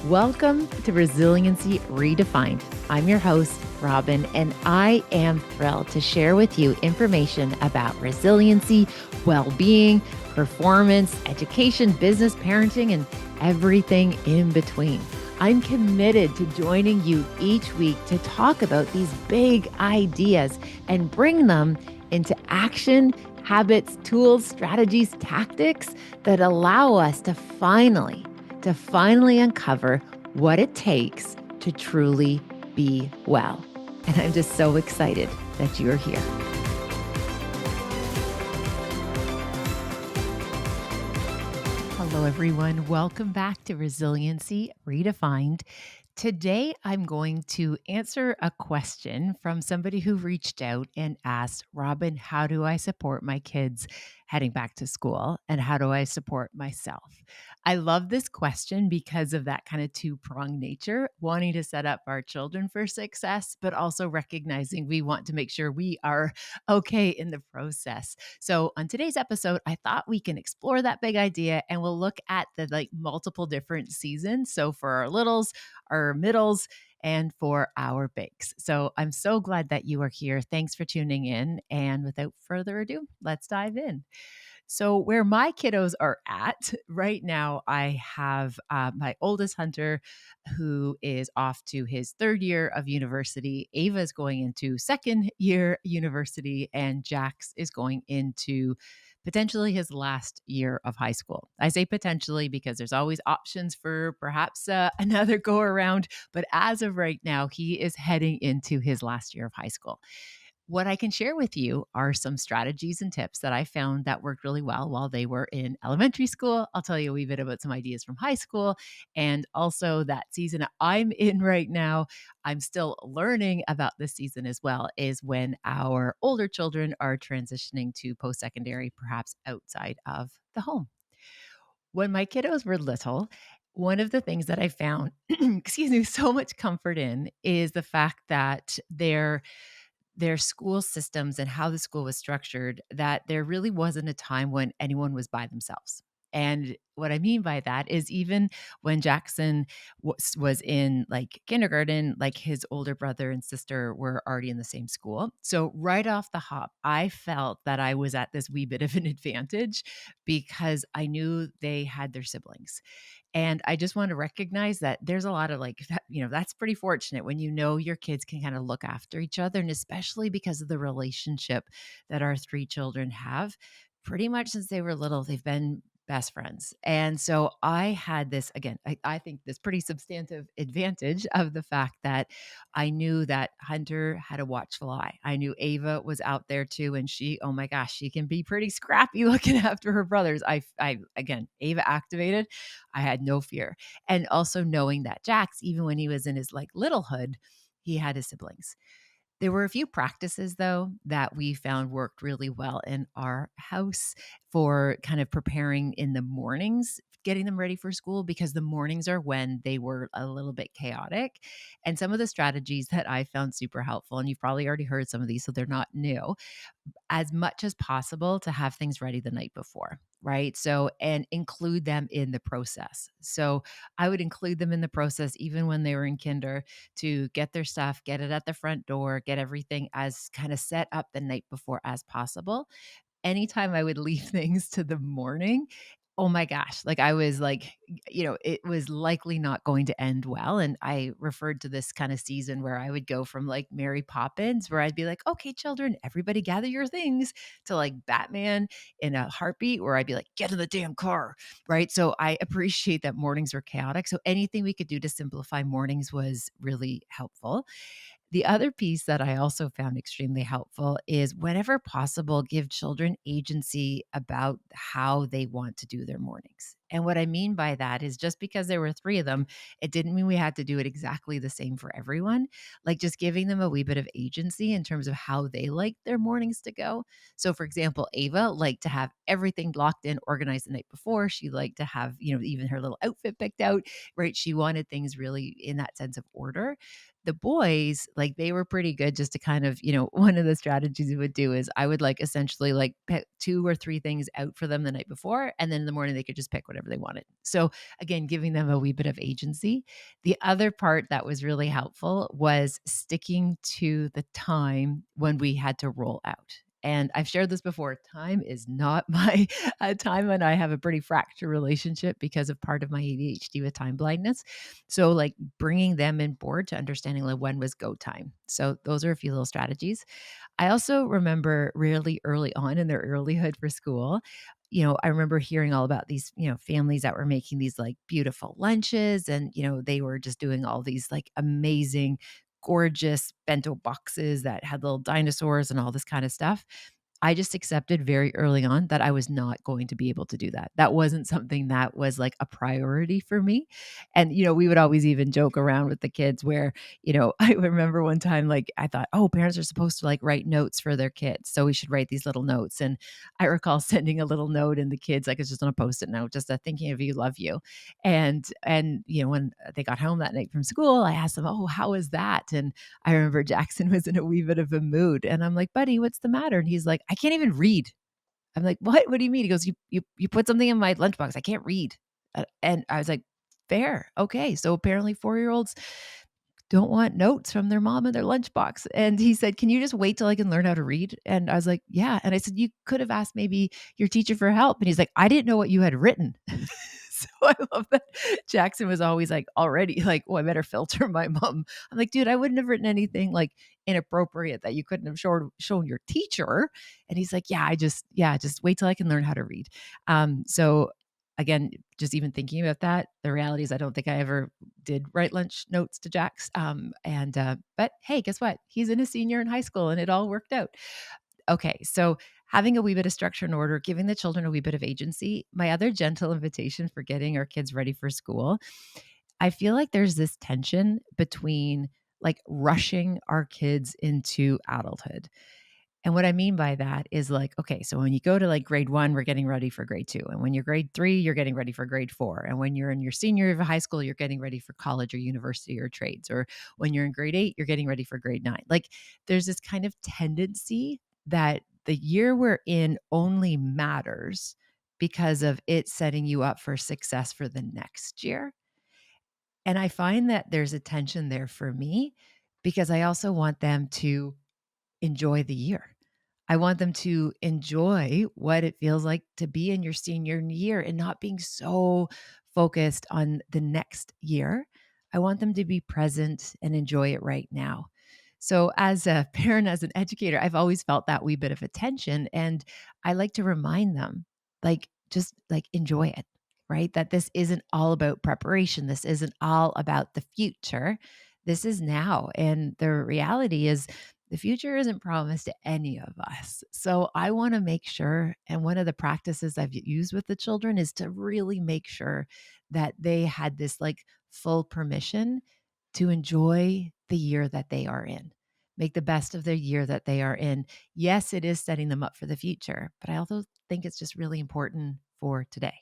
Welcome to Resiliency Redefined. I'm your host, Robyne, and I am thrilled to share with you information about resiliency, well-being, performance, education, business, parenting, and everything in between. I'm committed to joining you each week to talk about these big ideas and bring them into action, habits, tools, strategies, tactics that allow us to finally uncover what it takes to truly be well. And I'm just so excited that you're here. Hello, everyone. Welcome back to Resiliency Redefined. Today, I'm going to answer a question from somebody who reached out and asked, Robyne, how do I support my kids heading back to school? And how do I support myself? I love this question because of that kind of two-pronged nature, wanting to set up our children for success, but also recognizing we want to make sure we are okay in the process. So on today's episode, I thought we can explore that big idea and we'll look at the multiple different seasons. So for our littles, our middles, and for our bigs. So I'm so glad that you are here. Thanks for tuning in. And without further ado, let's dive in. So, where my kiddos are at right now, I have my oldest Hunter, who is off to his third year of university. Ava is going into second year university, and Jax is going into potentially his last year of high school. I say potentially because there's always options for perhaps another go around. But as of right now, he is heading into his last year of high school. What I can share with you are some strategies and tips that I found that worked really well while they were in elementary school. I'll tell you a wee bit about some ideas from high school and also that season I'm in right now. I'm still learning about this season as well, is when our older children are transitioning to post secondary, perhaps outside of the home. When my kiddos were little, one of the things that I found, excuse me, so much comfort in is the fact that their school systems and how the school was structured, that there really wasn't a time when anyone was by themselves. And what I mean by that is even when Jackson was in like kindergarten, like his older brother and sister were already in the same school. So right off the hop, I felt that I was at this wee bit of an advantage because I knew they had their siblings. And I just want to recognize that there's a lot of that's pretty fortunate when you know your kids can kind of look after each other. And especially because of the relationship that our three children have, pretty much since they were little, they've been best friends. And so I had this, again, I think this pretty substantive advantage of the fact that I knew that Hunter had a watchful eye. I knew Ava was out there too. And she, oh my gosh, she can be pretty scrappy looking after her brothers. Again, Ava activated. I had no fear. And also knowing that Jax, even when he was in his littlehood, he had his siblings. There were a few practices, though, that we found worked really well in our house for kind of preparing in the mornings, getting them ready for school, because the mornings are when they were a little bit chaotic. And some of the strategies that I found super helpful, and you've probably already heard some of these, so they're not new, as much as possible to have things ready the night before, right? So, and include them in the process. So, I would include them in the process even when they were in kinder to get their stuff, get it at the front door, get everything as kind of set up the night before as possible. Anytime I would leave things to the morning, oh my gosh, I was it was likely not going to end well. And I referred to this kind of season where I would go from like Mary Poppins, where I'd be like, okay, children, everybody gather your things, to like Batman in a heartbeat, where I'd be like, get in the damn car. Right. So I appreciate that mornings were chaotic. So anything we could do to simplify mornings was really helpful. The other piece that I also found extremely helpful is whenever possible, give children agency about how they want to do their mornings. And what I mean by that is just because there were three of them, it didn't mean we had to do it exactly the same for everyone. Like just giving them a wee bit of agency in terms of how they like their mornings to go. So, for example, Ava liked to have everything locked in, organized the night before. She liked to have, even her little outfit picked out, right? She wanted things really in that sense of order. The boys, they were pretty good just to kind of, one of the strategies we would do is I would essentially pick two or three things out for them the night before. And then in the morning, they could just pick whatever they wanted. So again, giving them a wee bit of agency. The other part that was really helpful was sticking to the time when we had to roll out. And I've shared this before. Time is not my time, and I have a pretty fractured relationship because of part of my ADHD with time blindness. So, like bringing them in board to understanding like when was go time. So, those are a few little strategies. I also remember really early on in their earlyhood for school, I remember hearing all about these, families that were making these like beautiful lunches and, they were just doing all these like amazing, gorgeous bento boxes that had little dinosaurs and all this kind of stuff. I just accepted very early on that I was not going to be able to do that. That wasn't something that was like a priority for me. And, we would always even joke around with the kids where, I remember one time, like, I thought, oh, parents are supposed to like write notes for their kids. So we should write these little notes. And I recall sending a little note and the kids, like, it's just on a post-it note, just a thinking of you, love you. And, when they got home that night from school, I asked them, oh, how was that? And I remember Jackson was in a wee bit of a mood. And I'm like, buddy, what's the matter? And he's like, I can't even read. I'm like, what? What do you mean? He goes, you put something in my lunchbox. I can't read. And I was like, fair. Okay. So apparently 4-year-olds don't want notes from their mom in their lunchbox. And he said, can you just wait till I can learn how to read? And I was like, yeah. And I said, you could have asked maybe your teacher for help. And he's like, I didn't know what you had written. So I love that Jackson was always like already like, oh, I better filter my mom. I'm like, dude, I wouldn't have written anything like inappropriate that you couldn't have shown your teacher. And he's like, just wait till I can learn how to read. So again, just even thinking about that, the reality is I don't think I ever did write lunch notes to Jax. But hey, guess what? He's in a senior in high school and it all worked out. Okay, so having a wee bit of structure and order, giving the children a wee bit of agency. My other gentle invitation for getting our kids ready for school, I feel like there's this tension between like rushing our kids into adulthood. And what I mean by that is like, okay, so when you go to like grade 1, we're getting ready for grade 2. And when you're grade 3, you're getting ready for grade 4. And when you're in your senior year of high school, you're getting ready for college or university or trades. Or when you're in grade 8, you're getting ready for grade 9. Like there's this kind of tendency that the year we're in only matters because of it setting you up for success for the next year. And I find that there's a tension there for me because I also want them to enjoy the year. I want them to enjoy what it feels like to be in your senior year and not being so focused on the next year. I want them to be present and enjoy it right now. So, as a parent, as an educator, I've always felt that wee bit of attention. And I like to remind them, like, just like enjoy it, right? That this isn't all about preparation. This isn't all about the future. This is now. And the reality is, the future isn't promised to any of us. So I want to make sure, and one of the practices I've used with the children is to really make sure that they had this like full permission to enjoy the year that they are in. Make the best of the year that they are in. Yes, it is setting them up for the future, but I also think it's just really important for today.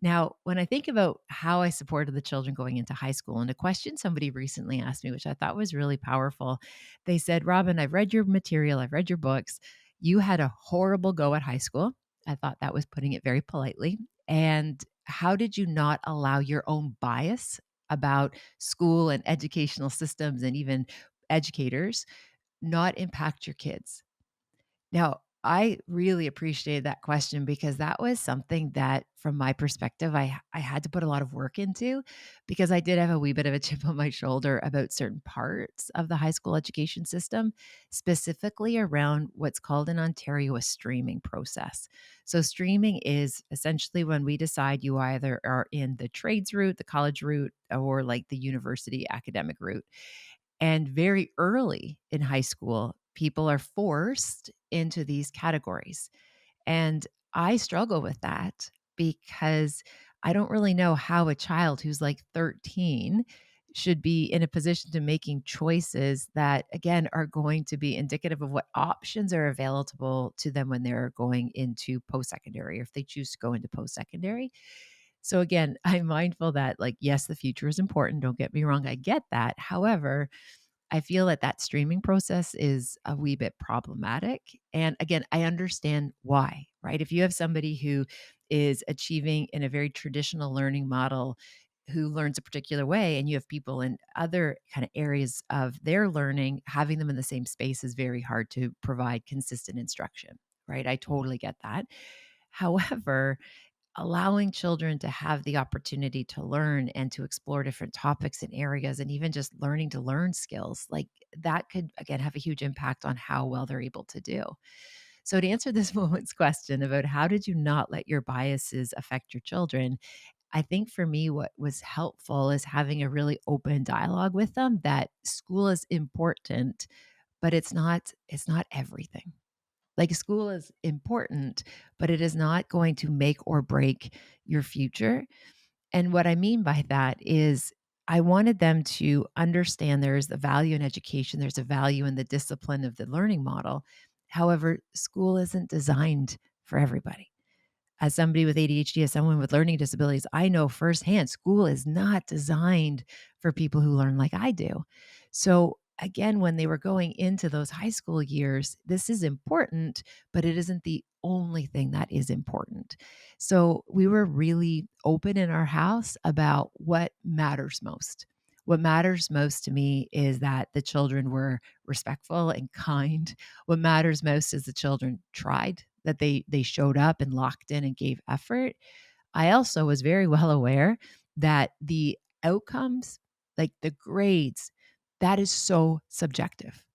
Now, when I think about how I supported the children going into high school, and a question somebody recently asked me, which I thought was really powerful, they said, Robyne, I've read your material, I've read your books. You had a horrible go at high school. I thought that was putting it very politely. And how did you not allow your own bias about school and educational systems and even educators not impact your kids? Now, I really appreciated that question because that was something that, from my perspective, I had to put a lot of work into because I did have a wee bit of a chip on my shoulder about certain parts of the high school education system, specifically around what's called in Ontario a streaming process. So, streaming is essentially when we decide you either are in the trades route, the college route, or like the university academic route. And very early in high school, people are forced into these categories. And I struggle with that because I don't really know how a child who's like 13 should be in a position to making choices that again are going to be indicative of what options are available to them when they're going into post-secondary or if they choose to go into post-secondary. So again, I'm mindful that like yes, the future is important, don't get me wrong, I get that. However, I feel that that streaming process is a wee bit problematic. And again, I understand why. right? If you have somebody who is achieving in a very traditional learning model, who learns a particular way, and you have people in other kind of areas of their learning, having them in the same space is very hard to provide consistent instruction, right? I totally get that. However, allowing children to have the opportunity to learn and to explore different topics and areas, and even just learning to learn skills, like that could, again, have a huge impact on how well they're able to do. So, to answer this moment's question about how did you not let your biases affect your children, I think for me, what was helpful is having a really open dialogue with them that school is important, but it's not everything. Like, school is important, but it is not going to make or break your future. And what I mean by that is I wanted them to understand there's a value in education, there's a value in the discipline of the learning model. However, school isn't designed for everybody. As somebody with ADHD, as someone with learning disabilities, I know firsthand school is not designed for people who learn like I do. So, again, when they were going into those high school years, this is important, but it isn't the only thing that is important. So, we were really open in our house about what matters most. What matters most to me is that the children were respectful and kind. What matters most is the children tried, that they showed up and locked in and gave effort. I also was very well aware that the outcomes, like the grades, that is so subjective.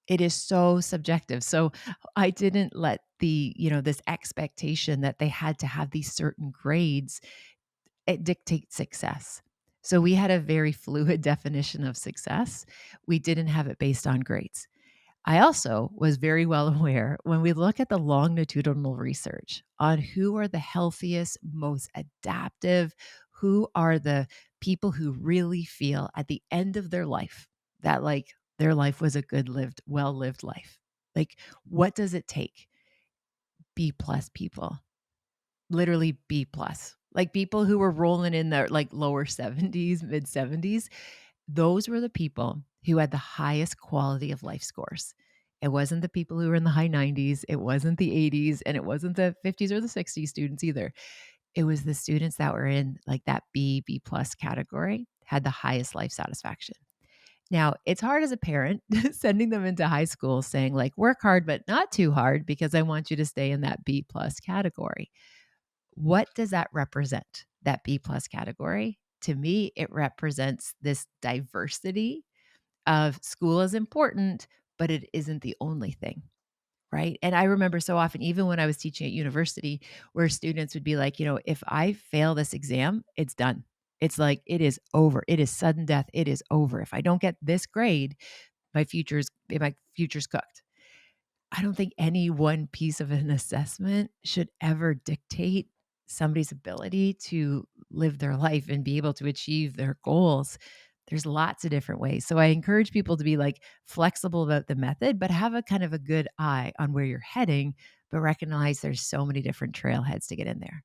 It is so subjective. So I didn't let this expectation that they had to have these certain grades, it dictate success. So we had a very fluid definition of success. We didn't have it based on grades. I also was very well aware when we look at the longitudinal research on who are the healthiest, most adaptive, who are the people who really feel at the end of their life that like their life was a good lived, well lived life. Like, what does it take? B plus people, literally B plus. Like people who were rolling in their like lower 70s, mid 70s, those were the people who had the highest quality of life scores. It wasn't the people who were in the high 90s, it wasn't the 80s, and it wasn't the 50s or the 60s students either. It was the students that were in like that B plus category had the highest life satisfaction. Now, it's hard as a parent sending them into high school saying like work hard but not too hard because I want you to stay in that B plus category. What does that represent? That B plus category? To me, it represents this diversity of school is important, but it isn't the only thing, right? And I remember so often, even when I was teaching at university, where students would be like, if I fail this exam, it's done. It's like, it is over. It is sudden death. It is over. If I don't get this grade, my future's cooked. I don't think any one piece of an assessment should ever dictate somebody's ability to live their life and be able to achieve their goals. There's lots of different ways. So I encourage people to be like flexible about the method, but have a kind of a good eye on where you're heading, but recognize there's so many different trailheads to get in there.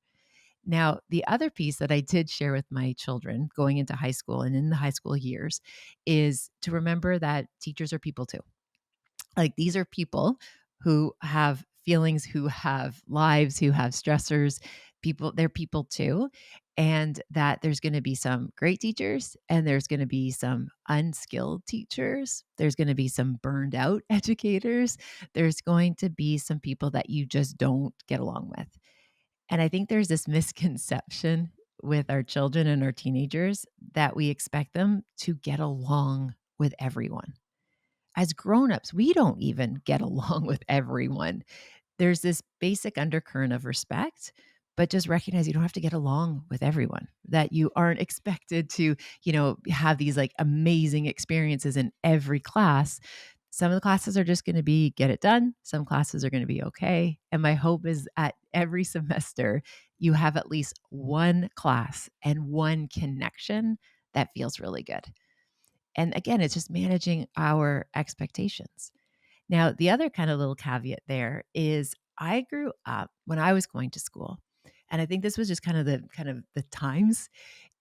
Now, the other piece that I did share with my children going into high school and in the high school years is to remember that teachers are people too. Like, these are people who have feelings, who have lives, who have stressors. They're people too. And that there's going to be some great teachers and there's going to be some unskilled teachers. There's going to be some burned out educators. There's going to be some people that you just don't get along with. And I think there's this misconception with our children and our teenagers that we expect them to get along with everyone. As grown-ups, we don't even get along with everyone. There's this basic undercurrent of respect, but just recognize you don't have to get along with everyone, that you aren't expected to, have these like amazing experiences in every class. Some of the classes are just going to be get it done. Some classes are going to be okay. And my hope is at every semester, you have at least one class and one connection that feels really good. And again, it's just managing our expectations. Now, the other kind of little caveat there is I grew up when I was going to school, and I think this was just kind of the times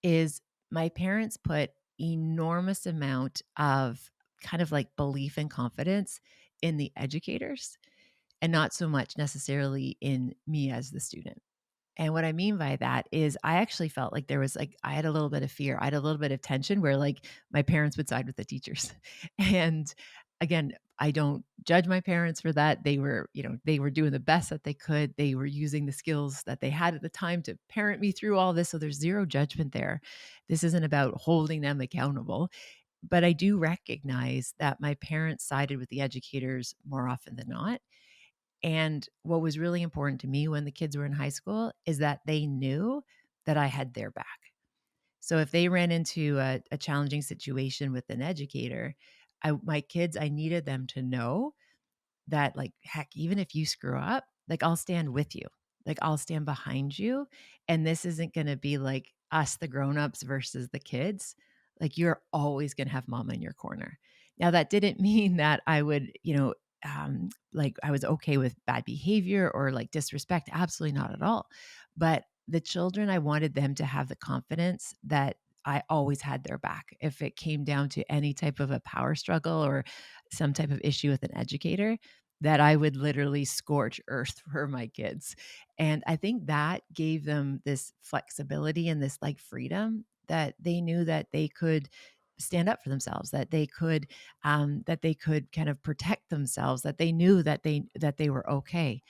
is my parents put enormous amount of kind of like belief and confidence in the educators. and not so much necessarily in me as the student. And what I mean by that is I actually felt like there was like I had a little bit of fear. I had a little bit of tension where like my parents would side with the teachers. And again, I don't judge my parents for that. They were, they were doing the best that they could. They were using the skills that they had at the time to parent me through all this. So there's zero judgment there. This isn't about holding them accountable. But I do recognize that my parents sided with the educators more often than not. And what was really important to me when the kids were in high school is that they knew that I had their back. So if they ran into a challenging situation with an educator, my kids, I needed them to know that, like, heck, even if you screw up, like, I'll stand with you. Like, I'll stand behind you. And this isn't going to be like us, the grown-ups versus the kids. Like, you're always going to have mama in your corner. Now, that didn't mean that I would, like I was okay with bad behavior or like disrespect. Absolutely not at all. But the children, I wanted them to have the confidence that I always had their back. If it came down to any type of a power struggle or some type of issue with an educator, that I would literally scorch earth for my kids. And I think that gave them this flexibility and this like freedom that they knew that they could stand up for themselves, that they could kind of protect themselves, that they knew that they were okay.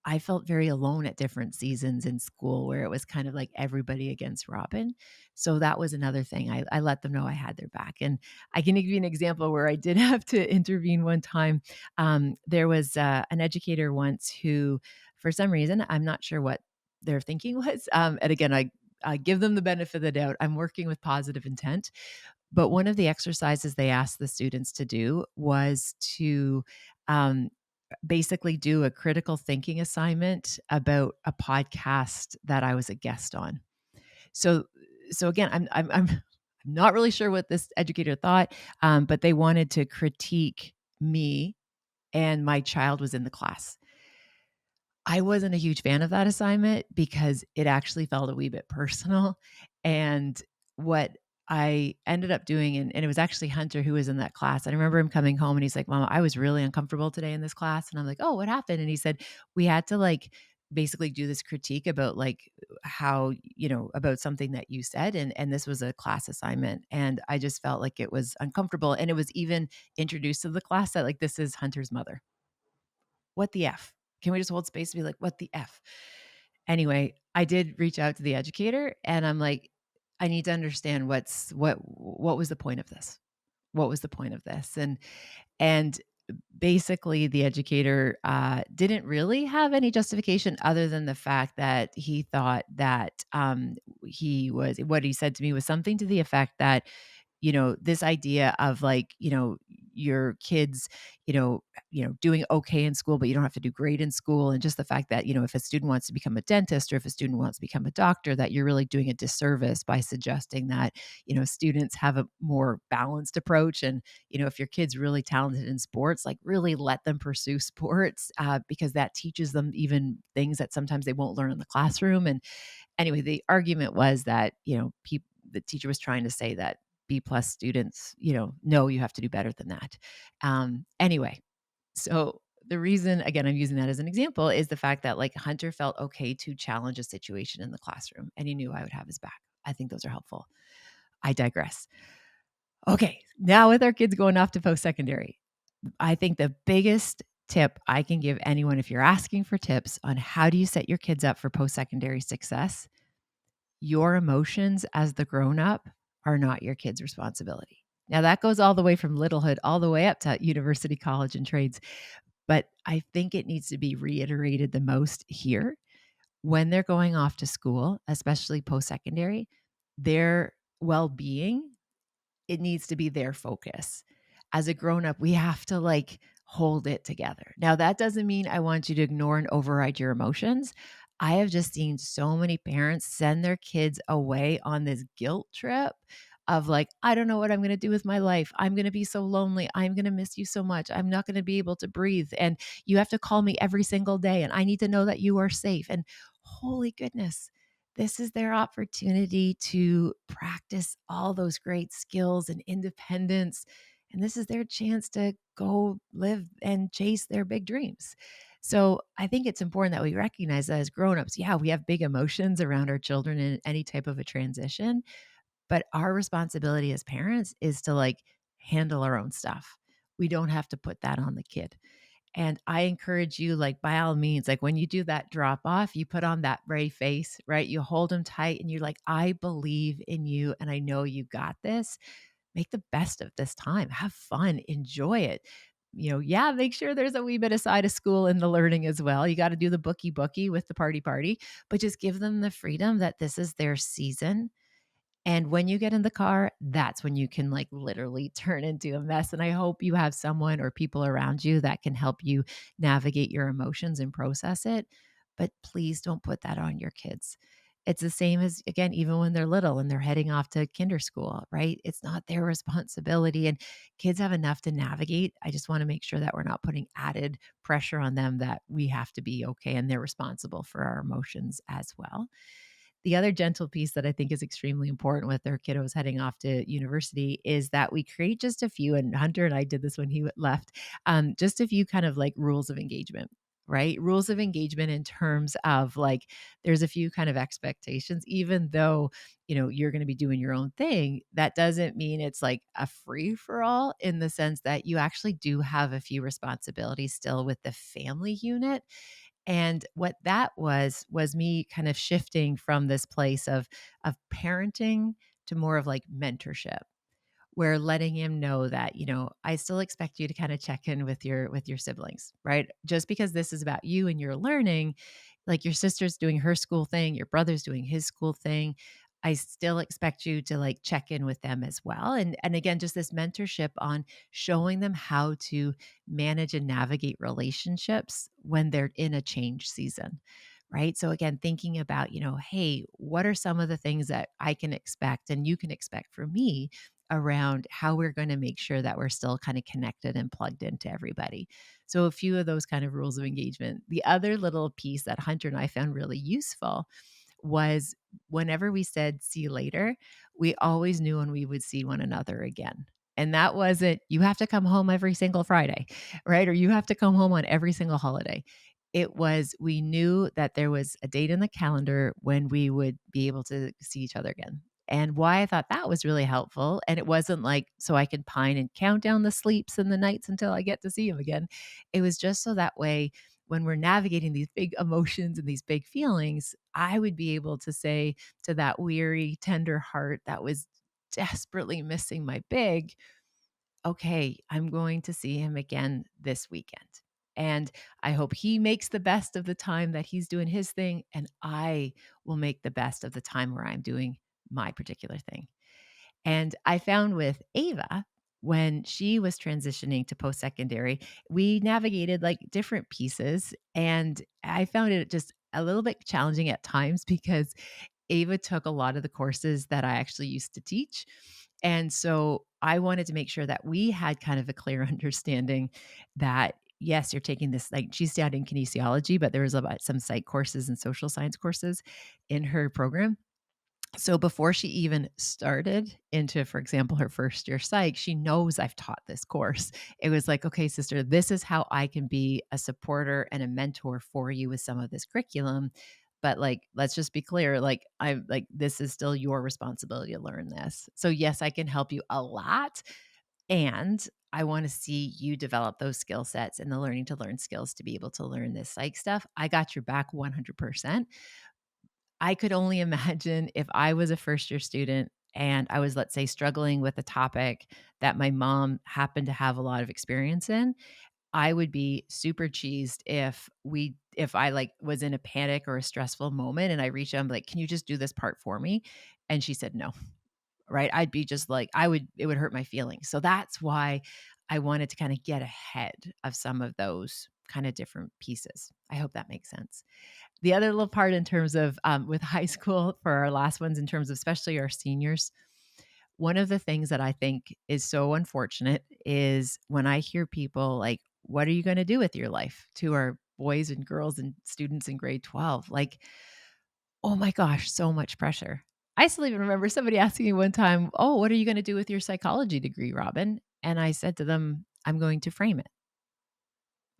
I felt very alone at different seasons in school where it was kind of like everybody against Robyne. So that was another thing. I let them know I had their back. And I can give you an example where I did have to intervene one time. There was an educator once who, for some reason, I'm not sure what their thinking was. And again, I give them the benefit of the doubt. I'm working with positive intent. But one of the exercises they asked the students to do was to um, basically do a critical thinking assignment about a podcast that I was a guest on. So so again, I'm not really sure what this educator thought, but they wanted to critique me, and my child was in the class. I wasn't a huge fan of that assignment because it actually felt a wee bit personal. And what I ended up doing, and it was actually Hunter who was in that class. I remember him coming home and he's like, Mama, I was really uncomfortable today in this class. And I'm like, oh, what happened? And he said, we had to like basically do this critique about like how, about something that you said. And this was a class assignment. And I just felt like it was uncomfortable. And it was even introduced to the class that like, this is Hunter's mother. What the F? Can we just hold space and be like, what the F? Anyway, I did reach out to the educator and I'm like, I need to understand what was the point of this? What was the point of this? And basically the educator didn't really have any justification other than the fact that he thought that he was what he said to me was something to the effect that this idea of like, your kids, doing okay in school, but you don't have to do great in school. And just the fact that, if a student wants to become a dentist or if a student wants to become a doctor, that you're really doing a disservice by suggesting that, students have a more balanced approach. And, if your kid's really talented in sports, like really let them pursue sports because that teaches them even things that sometimes they won't learn in the classroom. And anyway, the argument was that, the teacher was trying to say that B plus students, no, you have to do better than that. Anyway, so the reason, again, I'm using that as an example is the fact that like Hunter felt okay to challenge a situation in the classroom and he knew I would have his back. I think those are helpful. I digress. Okay, now with our kids going off to post secondary, I think the biggest tip I can give anyone if you're asking for tips on how do you set your kids up for post secondary success, your emotions as the grown up are not your kids' responsibility. Now, that goes all the way from littlehood all the way up to university, college, and trades. But I think it needs to be reiterated the most here when they're going off to school, especially post secondary, their well being, it needs to be their focus. As a grown up, we have to like hold it together. Now, that doesn't mean I want you to ignore and override your emotions. I have just seen so many parents send their kids away on this guilt trip of like, I don't know what I'm going to do with my life. I'm going to be so lonely. I'm going to miss you so much. I'm not going to be able to breathe. And you have to call me every single day. And I need to know that you are safe. And holy goodness, this is their opportunity to practice all those great skills and independence. And this is their chance to go live and chase their big dreams. So I think it's important that we recognize that as grown-ups, yeah, we have big emotions around our children in any type of a transition, but our responsibility as parents is to like handle our own stuff. We don't have to put that on the kid. And I encourage you, like, by all means, like when you do that drop off, you put on that brave face, right? You hold them tight and you're like, I believe in you and I know you got this. Make the best of this time. Have fun, enjoy it. Yeah, make sure there's a wee bit of side of school in the learning as well. You got to do the bookie with the party, but just give them the freedom that this is their season, and when you get in the car, that's when you can like literally turn into a mess. And I hope you have someone or people around you that can help you navigate your emotions and process it. But please don't put that on your kids. It's the same as, again, even when they're little and they're heading off to kinder school, right? It's not their responsibility. And kids have enough to navigate. I just want to make sure that we're not putting added pressure on them that we have to be okay and they're responsible for our emotions as well. The other gentle piece that I think is extremely important with their kiddos heading off to university is that we create just a few, and Hunter and I did this when he left, just a few kind of like rules of engagement. Right? Rules of engagement in terms of like, there's a few kind of expectations, even though, you're going to be doing your own thing. That doesn't mean it's like a free for all in the sense that you actually do have a few responsibilities still with the family unit. And what that was me kind of shifting from this place of parenting to more of like mentorship, where letting him know that, I still expect you to kind of check in with your siblings, right? Just because this is about you and your learning, like your sister's doing her school thing, your brother's doing his school thing, I still expect you to like check in with them as well. And again, just this mentorship on showing them how to manage and navigate relationships when they're in a change season. Right. So again, thinking about, hey, what are some of the things that I can expect and you can expect from me around how we're going to make sure that we're still kind of connected and plugged into everybody. So, a few of those kind of rules of engagement. The other little piece that Hunter and I found really useful was whenever we said, see you later, we always knew when we would see one another again. And that wasn't, you have to come home every single Friday, right? Or you have to come home on every single holiday. It was, we knew that there was a date in the calendar when we would be able to see each other again. And why I thought that was really helpful. And it wasn't like so I could pine and count down the sleeps and the nights until I get to see him again. It was just so that way, when we're navigating these big emotions and these big feelings, I would be able to say to that weary, tender heart that was desperately missing my big, okay, I'm going to see him again this weekend. And I hope he makes the best of the time that he's doing his thing. And I will make the best of the time where I'm doing my particular thing. And I found with Ava, when she was transitioning to post secondary, we navigated like different pieces. And I found it just a little bit challenging at times because Ava took a lot of the courses that I actually used to teach. And so I wanted to make sure that we had kind of a clear understanding that yes, you're taking this, like she's studying kinesiology, but there was about some psych courses and social science courses in her program. So before she even started into, for example, her first year psych, she knows I've taught this course. It was like, okay, sister, this is how I can be a supporter and a mentor for you with some of this curriculum. But like, let's just be clear, like, I'm like, this is still your responsibility to learn this. So, yes, I can help you a lot. And I want to see you develop those skill sets and the learning to learn skills to be able to learn this psych stuff. I got your back 100%. I could only imagine if I was a first year student and I was, let's say, struggling with a topic that my mom happened to have a lot of experience in, I would be super cheesed if I like was in a panic or a stressful moment and I reached out and be like, can you just do this part for me? And she said no. Right. I'd be just like, it would hurt my feelings. So that's why I wanted to kind of get ahead of some of those kind of different pieces. I hope that makes sense. The other little part in terms of with high school for our last ones, in terms of especially our seniors, one of the things that I think is so unfortunate is when I hear people like, what are you going to do with your life to our boys and girls and students in grade 12? Like, oh my gosh, so much pressure. I still even remember somebody asking me one time, oh, what are you going to do with your psychology degree, Robin? And I said to them, I'm going to frame it.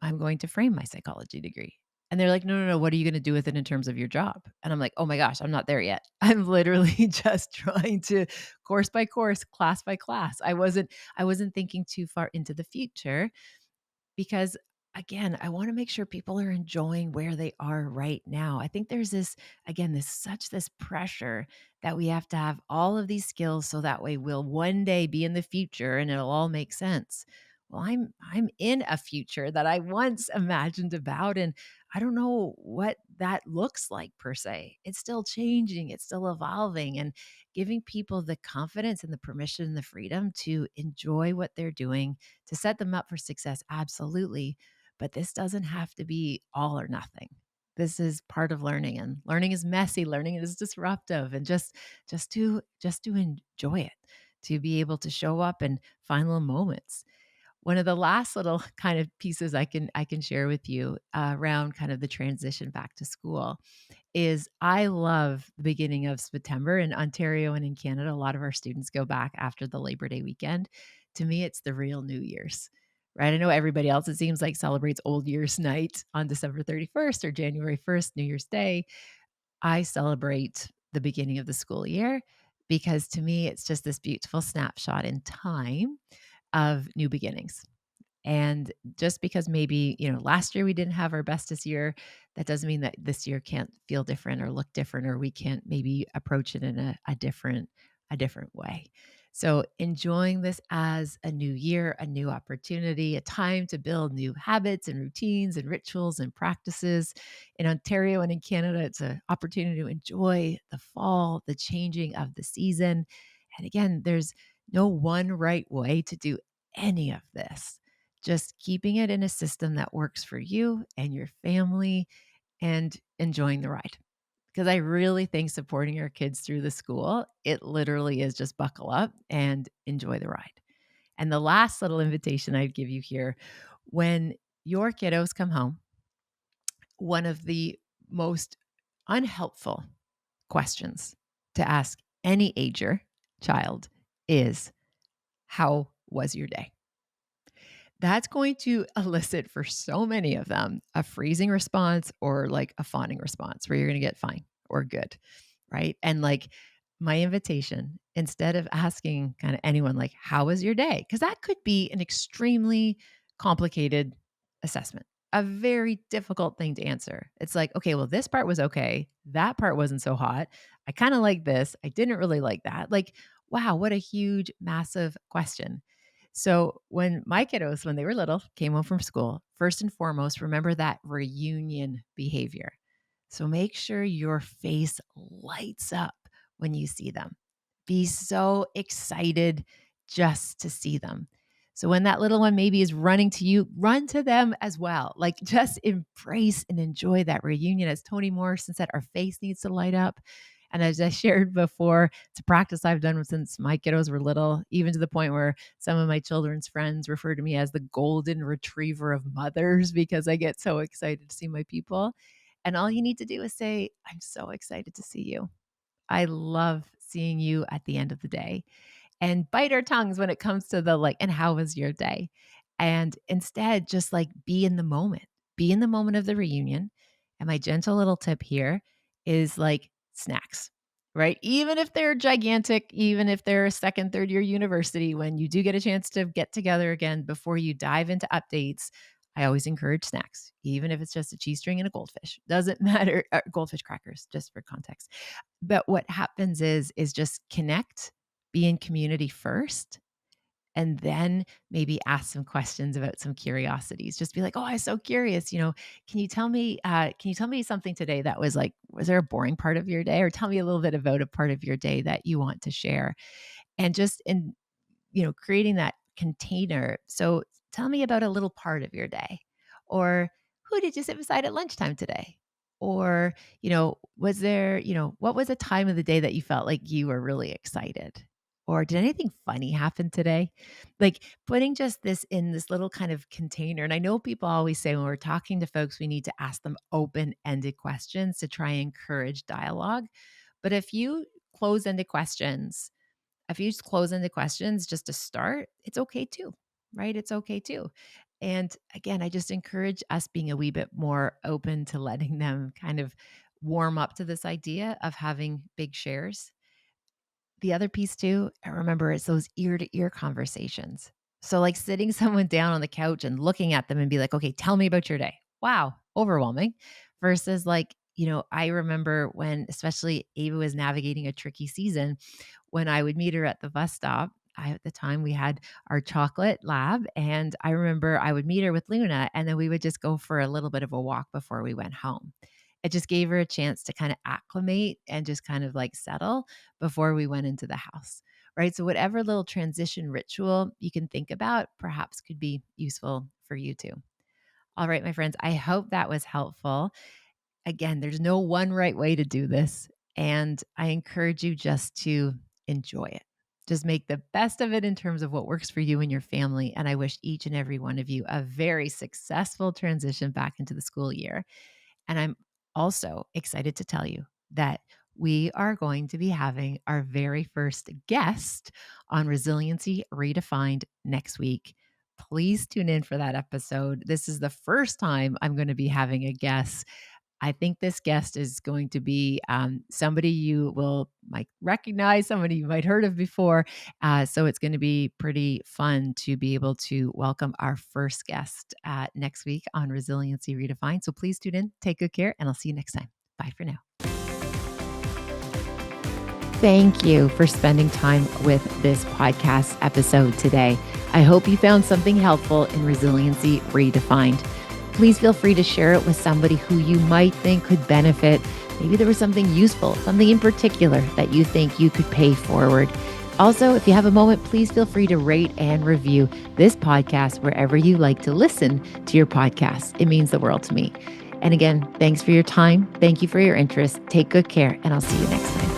I'm going to frame my psychology degree. And they're like, no, no, no. What are you going to do with it in terms of your job? And I'm like, oh my gosh, I'm not there yet. I'm literally just trying to course by course, class by class. I wasn't thinking too far into the future because again, I want to make sure people are enjoying where they are right now. I think there's this again this pressure that we have to have all of these skills so that way we'll one day be in the future and it'll all make sense. Well, I'm in a future that I once imagined about and I don't know what that looks like per se. It's still changing, it's still evolving and giving people the confidence and the permission and the freedom to enjoy what they're doing to set them up for success, absolutely. But this doesn't have to be all or nothing. This is part of learning, and learning is messy. Learning is disruptive, and just to enjoy it, to be able to show up and find little moments. One of the last little kind of pieces I can share with you around kind of the transition back to school is I love the beginning of September in Ontario and in Canada. A lot of our students go back after the Labor Day weekend. To me, it's the real New Year's, right? I know everybody else, it seems like, celebrates Old Year's Night on December 31st or January 1st, New Year's Day. I celebrate the beginning of the school year because to me, it's just this beautiful snapshot in time of new beginnings. And just because maybe, last year we didn't have our bestest year, that doesn't mean that this year can't feel different or look different, or we can't maybe approach it in a different way. So enjoying this as a new year, a new opportunity, a time to build new habits and routines and rituals and practices. In Ontario and in Canada, it's an opportunity to enjoy the fall, the changing of the season. And again, there's no one right way to do any of this, just keeping it in a system that works for you and your family and enjoying the ride. Because I really think supporting our kids through the school, it literally is just buckle up and enjoy the ride. And the last little invitation I'd give you here, when your kiddos come home, one of the most unhelpful questions to ask any ager child is, how was your day? That's going to elicit for so many of them a freezing response or like a fawning response where you're going to get fine or good, right? And like my invitation, instead of asking kind of anyone like, how was your day? Because that could be an extremely complicated assessment, a very difficult thing to answer. It's like, okay, well, this part was okay. That part wasn't so hot. I kind of like this. I didn't really like that. Like, wow, what a huge, massive question. So when my kiddos, when they were little, came home from school, first and foremost, remember that reunion behavior. So make sure your face lights up when you see them. Be so excited just to see them. So when that little one maybe is running to you, run to them as well. Like just embrace and enjoy that reunion. As Toni Morrison said, our face needs to light up. And as I shared before, it's a practice I've done since my kiddos were little, even to the point where some of my children's friends refer to me as the golden retriever of mothers because I get so excited to see my people. And all you need to do is say, I'm so excited to see you. I love seeing you at the end of the day, and bite our tongues when it comes to the like, and how was your day? And instead, just like be in the moment of the reunion. And my gentle little tip here is like snacks, right? Even if they're gigantic, even if they're a second, third year university, when you do get a chance to get together again before you dive into updates, I always encourage snacks, even if it's just a cheese string and a goldfish. Doesn't matter. Goldfish crackers, just for context. But what happens is just connect, be in community first, and then maybe ask some questions about some curiosities. Just be like, "Oh, I'm so curious, can you tell me something today that was like, was there a boring part of your day? Or tell me a little bit about a part of your day that you want to share." And just in creating that container. So tell me about a little part of your day. Or who did you sit beside at lunchtime today? Or, was there, what was a time of the day that you felt like you were really excited? Or did anything funny happen today? Like putting just this in this little kind of container. And I know people always say when we're talking to folks, we need to ask them open ended questions to try and encourage dialogue. But close ended questions, if you just close ended questions just to start, it's okay too, right? It's okay too. And again, I just encourage us being a wee bit more open to letting them kind of warm up to this idea of having big shares. The other piece too, I remember it's those ear to ear conversations. So like sitting someone down on the couch and looking at them and be like, okay, tell me about your day. Wow, overwhelming. Versus like, I remember when especially Ava was navigating a tricky season when I would meet her at the bus stop. At the time we had our chocolate lab, and I remember I would meet her with Luna, and then we would just go for a little bit of a walk before we went home. It just gave her a chance to kind of acclimate and just kind of like settle before we went into the house, right? So, whatever little transition ritual you can think about perhaps could be useful for you too. All right, my friends, I hope that was helpful. Again, there's no one right way to do this. And I encourage you just to enjoy it. Just make the best of it in terms of what works for you and your family. And I wish each and every one of you a very successful transition back into the school year. And I'm also excited to tell you that we are going to be having our very first guest on Resiliency Redefined next week. Please tune in for that episode. This is the first time I'm going to be having a guest. I think this guest is going to be somebody you might recognize, somebody you might heard of before. So it's going to be pretty fun to be able to welcome our first guest next week on Resiliency Redefined. So please tune in, take good care, and I'll see you next time. Bye for now. Thank you for spending time with this podcast episode today. I hope you found something helpful in Resiliency Redefined. Please feel free to share it with somebody who you might think could benefit. Maybe there was something useful, something in particular that you think you could pay forward. Also, if you have a moment, please feel free to rate and review this podcast wherever you like to listen to your podcast. It means the world to me. And again, thanks for your time. Thank you for your interest. Take good care, and I'll see you next time.